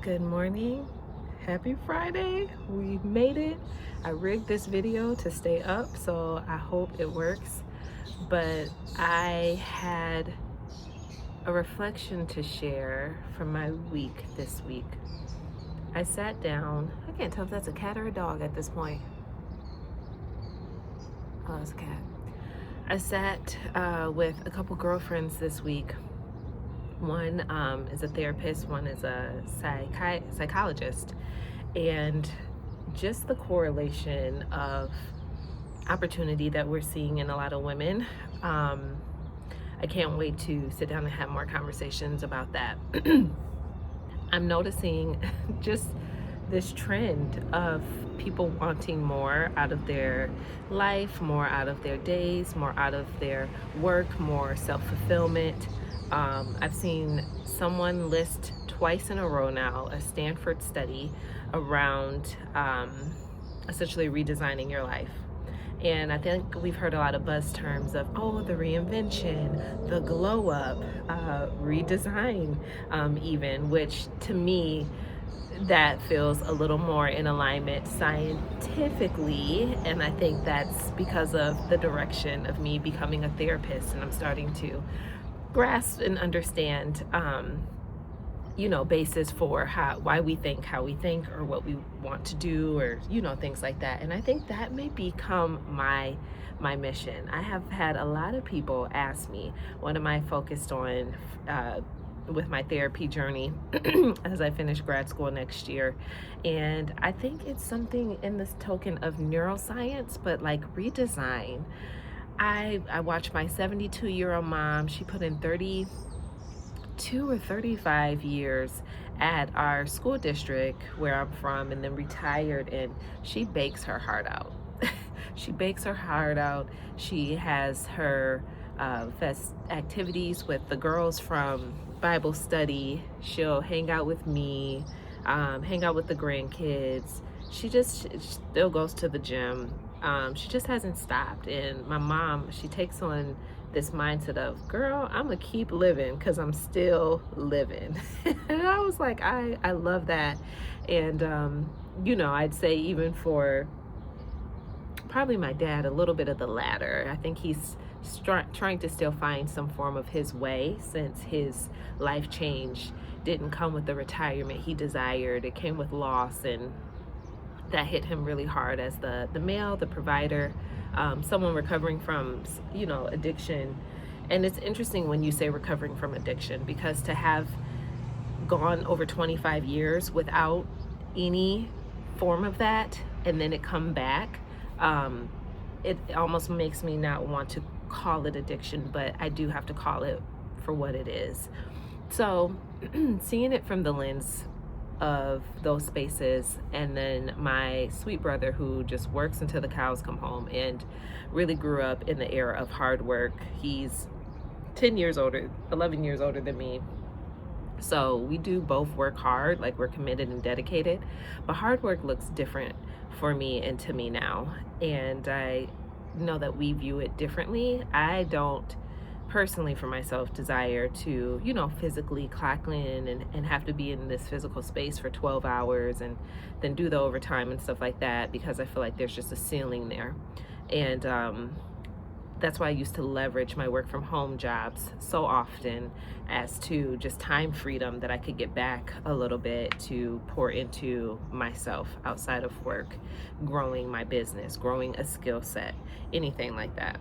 Good morning. Happy Friday. We made it. I rigged this video to stay up, so I hope it works. But I had a reflection to share from my week this week. I sat down. I can't tell if that's a cat or a dog at this point. Oh, it's a cat. I sat with a couple girlfriends this week. One is a therapist, one is a psychologist, and just the correlation of opportunity that we're seeing in a lot of women. I can't wait to sit down and have more conversations about that. I'm noticing just this trend of people wanting more out of their life, more out of their days, more out of their work, more self-fulfillment. I've seen someone list twice in a row now a Stanford study around essentially redesigning your life. And I think we've heard a lot of buzz terms of, oh, the reinvention, the glow up, redesign, even, which to me, that feels a little more in alignment scientifically. And I think that's because of the direction of me becoming a therapist, and I'm starting to grasp and understand basis for why we think how we think, or what we want to do, or things like that. And I think that may become my mission. I have had a lot of people ask me, what am I focused on with my therapy journey as I finish grad school next year. And I think it's something in this token of neuroscience, but like redesign. I watched my 72-year-old mom. She put in 32 or 35 years at our school district where I'm from, and then retired, and she bakes her heart out. She bakes her heart out. She has her fest activities with the girls from Bible study. She'll hang out with me, hang out with the grandkids. She still goes to the gym. She just hasn't stopped. And my mom, she takes on this mindset of, girl, I'm gonna keep living because I'm still living. And I was like, I love that. And I'd say even for probably my dad, a little bit of the latter. I think he's trying to still find some form of his way, since his life change didn't come with the retirement he desired. It came with loss, and that hit him really hard as the male, the provider, someone recovering from addiction. And it's interesting when you say recovering from addiction, because to have gone over 25 years without any form of that, and then it come back, it almost makes me not want to call it addiction, but I do have to call it for what it is. So seeing it from the lens of those spaces, and then my sweet brother, who just works until the cows come home and really grew up in the era of hard work. He's 11 years older than me. So we do both work hard, like we're committed and dedicated, but hard work looks different for me and to me now. And I know that we view it differently. I don't personally, for myself, desire to physically clock in and have to be in this physical space for 12 hours and then do the overtime and stuff like that, because I feel like there's just a ceiling there. And that's why I used to leverage my work from home jobs so often as to just time freedom that I could get back a little bit to pour into myself outside of work, growing my business, growing a skill set, anything like that.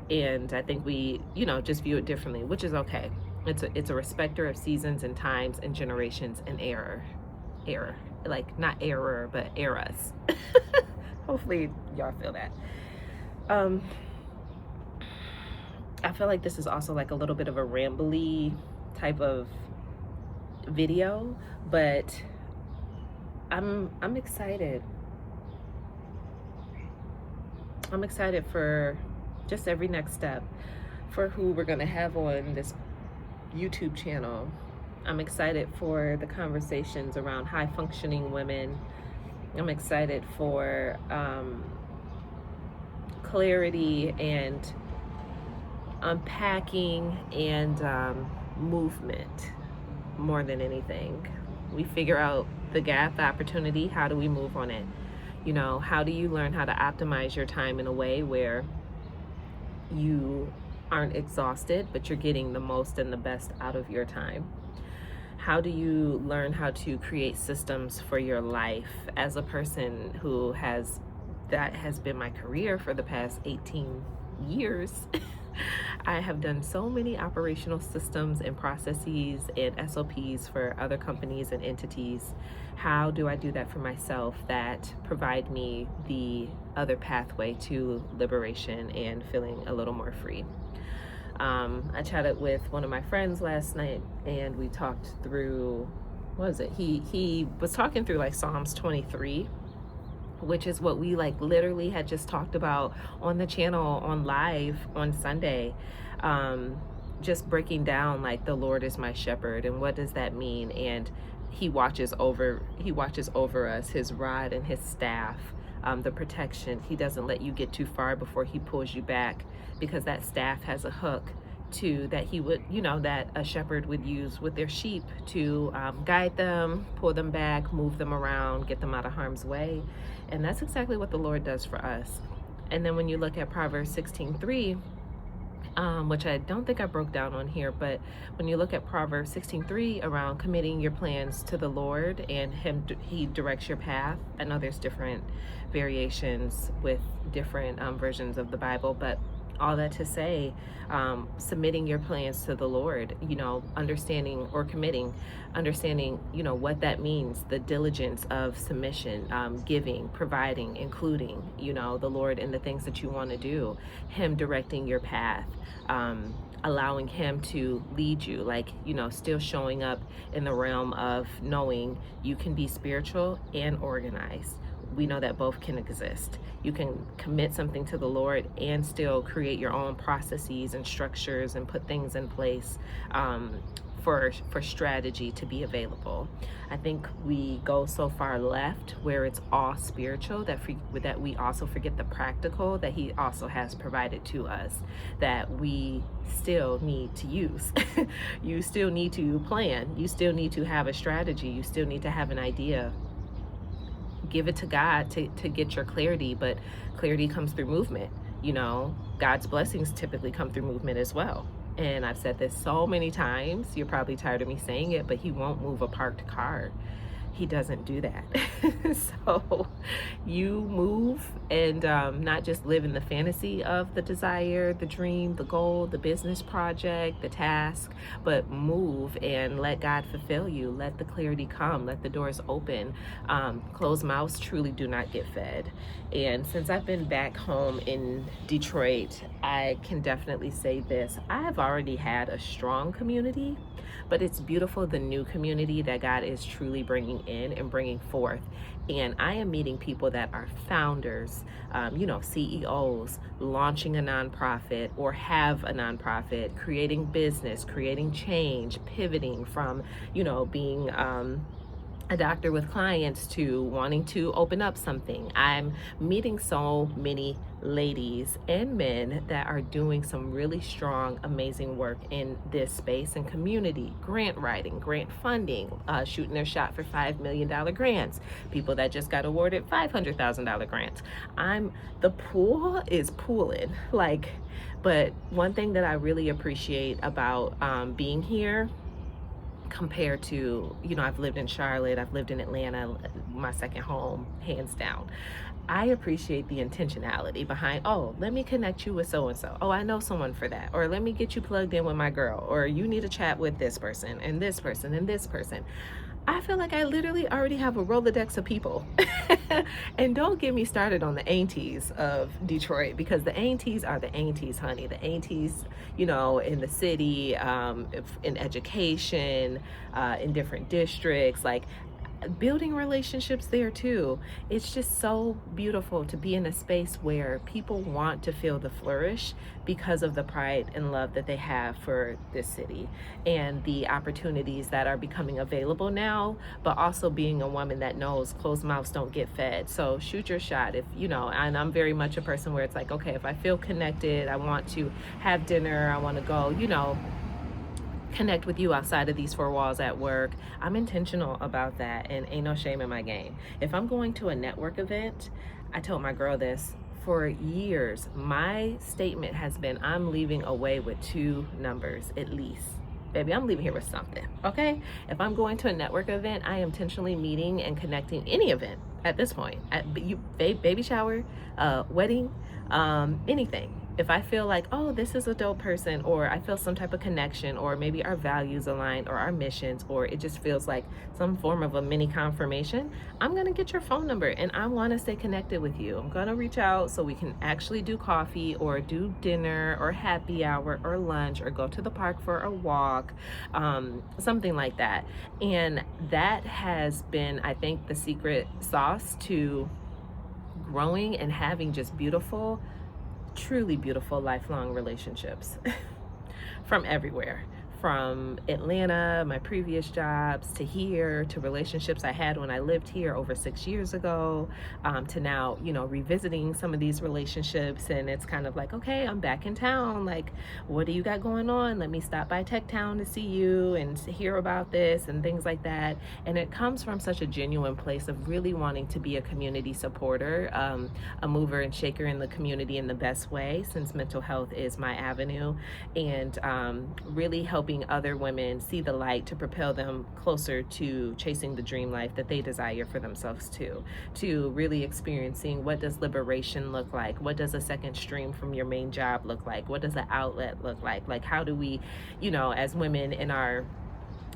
And I think we, just view it differently, which is okay. It's a respecter of seasons and times and generations and error, like not error, but eras. Hopefully y'all feel that. I feel like this is also like a little bit of a rambly type of video, but I'm excited. I'm excited for just every next step, for who we're gonna have on this YouTube channel. I'm excited for the conversations around high functioning women. I'm excited for clarity and unpacking and movement more than anything. We figure out the gap, the opportunity. How do we move on it? How do you learn how to optimize your time in a way where you aren't exhausted, but you're getting the most and the best out of your time? How do you learn how to create systems for your life? As a person who that has been my career for the past 18 years. I have done so many operational systems and processes and SOPs for other companies and entities. How do I do that for myself that provide me the other pathway to liberation and feeling a little more free? I chatted with one of my friends last night, and we talked through, what was it? He was talking through like Psalms 23, which is what we like literally had just talked about on the channel on live on Sunday. Just breaking down like the Lord is my shepherd and what does that mean? And he watches over us, his rod and his staff, the protection. He doesn't let you get too far before he pulls you back, because that staff has a hook that he would, that a shepherd would use with their sheep to guide them, pull them back, move them around, get them out of harm's way. And that's exactly what the Lord does for us. And then when you look at Proverbs 16:3, which I don't think I broke down on here, but when you look at Proverbs 16:3 around committing your plans to the Lord and he directs your path. I know there's different variations with different versions of the Bible, but all that to say, submitting your plans to the Lord, understanding or committing, understanding, what that means, the diligence of submission, giving, providing, including, the Lord in the things that you want to do, him directing your path, allowing him to lead you, like, still showing up in the realm of knowing you can be spiritual and organized. We know that both can exist. You can commit something to the Lord and still create your own processes and structures and put things in place for strategy to be available. I think we go so far left where it's all spiritual that we also forget the practical that he also has provided to us, that we still need to use. You still need to plan. You still need to have a strategy. You still need to have an idea. Give it to God to get your clarity, but clarity comes through movement. God's blessings typically come through movement as well. And I've said this so many times, you're probably tired of me saying it, but he won't move a parked car. He doesn't do that. So you move and not just live in the fantasy of the desire, the dream, the goal, the business project, the task, but move and let God fulfill you. Let the clarity come. Let the doors open. Closed mouths truly do not get fed. And since I've been back home in Detroit, I can definitely say this. I have already had a strong community, but it's beautiful, the new community that God is truly bringing in and bringing forth. And I am meeting people that are founders, CEOs, launching a nonprofit or have a nonprofit, creating business, creating change, pivoting from, being a doctor with clients to wanting to open up something. I'm meeting so many ladies and men that are doing some really strong, amazing work in this space and community, grant writing, grant funding, shooting their shot for $5 million grants, people that just got awarded $500,000 grants. The pool is pooling, but one thing that I really appreciate about being here compared to, I've lived in Charlotte, I've lived in Atlanta, my second home, hands down. I appreciate the intentionality behind, oh, let me connect you with so-and-so. Oh, I know someone for that. Or let me get you plugged in with my girl. Or you need to chat with this person and this person and this person. I feel like I literally already have a Rolodex of people. And don't get me started on the aunties of Detroit, because the aunties are the aunties, honey. The aunties, in the city, in education, in different districts, building relationships there too. It's just so beautiful to be in a space where people want to feel the flourish because of the pride and love that they have for this city and the opportunities that are becoming available now, but also being a woman that knows closed mouths don't get fed. So shoot your shot. If and I'm very much a person where it's like, okay, if I feel connected, I want to have dinner, I want to go, connect with you outside of these four walls at work. I'm intentional about that, and ain't no shame in my game. If I'm going to a network event, I told my girl this for years. My statement has been, I'm leaving away with 2 numbers at least. Baby, I'm leaving here with something, okay? If I'm going to a network event, I am intentionally meeting and connecting any event at this point. Baby shower, wedding, anything. If I feel like, oh, this is a dope person, or I feel some type of connection, or maybe our values align, or our missions, or it just feels like some form of a mini confirmation, I'm gonna get your phone number and I wanna stay connected with you. I'm gonna reach out so we can actually do coffee or do dinner or happy hour or lunch or go to the park for a walk, something like that. And that has been, I think, the secret sauce to growing and having just beautiful, truly beautiful lifelong relationships from everywhere, from Atlanta, my previous jobs, to here, to relationships I had when I lived here over 6 years ago, to now, revisiting some of these relationships. And it's kind of like, okay, I'm back in town. Like, what do you got going on? Let me stop by Tech Town to see you and hear about this and things like that. And it comes from such a genuine place of really wanting to be a community supporter, a mover and shaker in the community in the best way, since mental health is my avenue, and really helping other women see the light to propel them closer to chasing the dream life that they desire for themselves too, to really experiencing what does liberation look like, what does a second stream from your main job look like, what does an outlet look like how do we, as women in our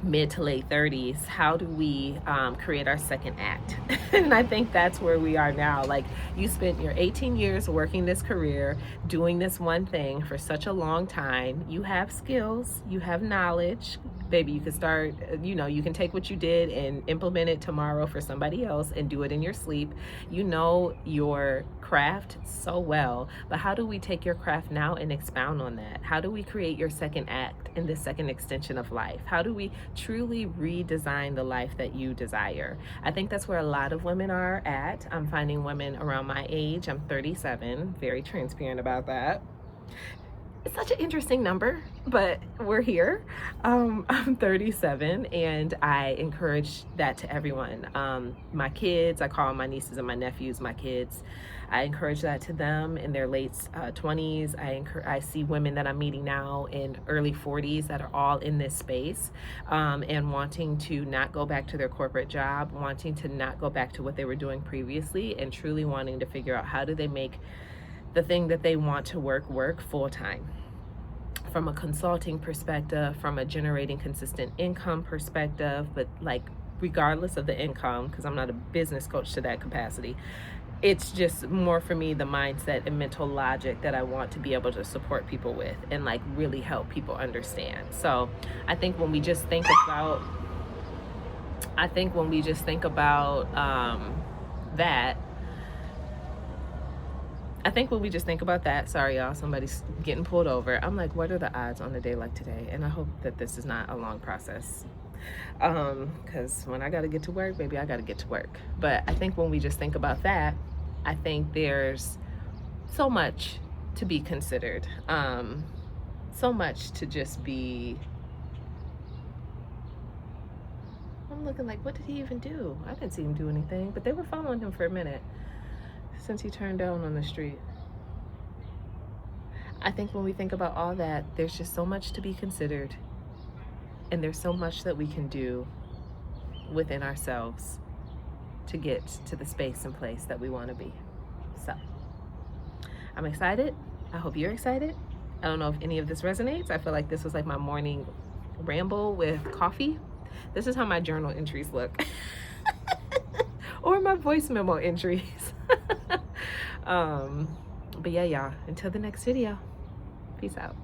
mid to late 30s, how do we create our second act? And I think that's where we are now. Like, you spent your 18 years working this career, doing this one thing for such a long time. You have skills, you have knowledge. Baby, you can start, you can take what you did and implement it tomorrow for somebody else and do it in your sleep. You know your craft so well, but how do we take your craft now and expound on that? How do we create your second act in this second extension of life? How do we truly redesign the life that you desire? I think that's where a lot of women are at. I'm finding women around my age. I'm 37, very transparent about that. It's such an interesting number, but we're here. I'm 37, and I encourage that to everyone. My kids, I call my nieces and my nephews my kids. I encourage that to them in their late 20s. I see women that I'm meeting now in early 40s that are all in this space, and wanting to not go back to their corporate job, wanting to not go back to what they were doing previously, and truly wanting to figure out how do they make the thing that they want to work full-time, from a consulting perspective, from a generating consistent income perspective. But like, regardless of the income, because I'm not a business coach to that capacity, it's just more for me the mindset and mental logic that I want to be able to support people with and like really help people understand. So I think when we just think about that, sorry y'all, somebody's getting pulled over. I'm like, what are the odds on a day like today? And I hope that this is not a long process. Because when I got to get to work, baby, I got to get to work. But I think when we just think about that, I think there's so much to be considered. So much to just be, I'm looking like, what did he even do? I didn't see him do anything, but they were following him for a minute since he turned down on the street. I think when we think about all that, there's just so much to be considered, and there's so much that we can do within ourselves to get to the space and place that we want to be. So I'm excited. I hope you're excited. I don't know if any of this resonates. I feel like this was like my morning ramble with coffee. This is how my journal entries look. Or my voice memo entries. But yeah, y'all, until the next video, peace out.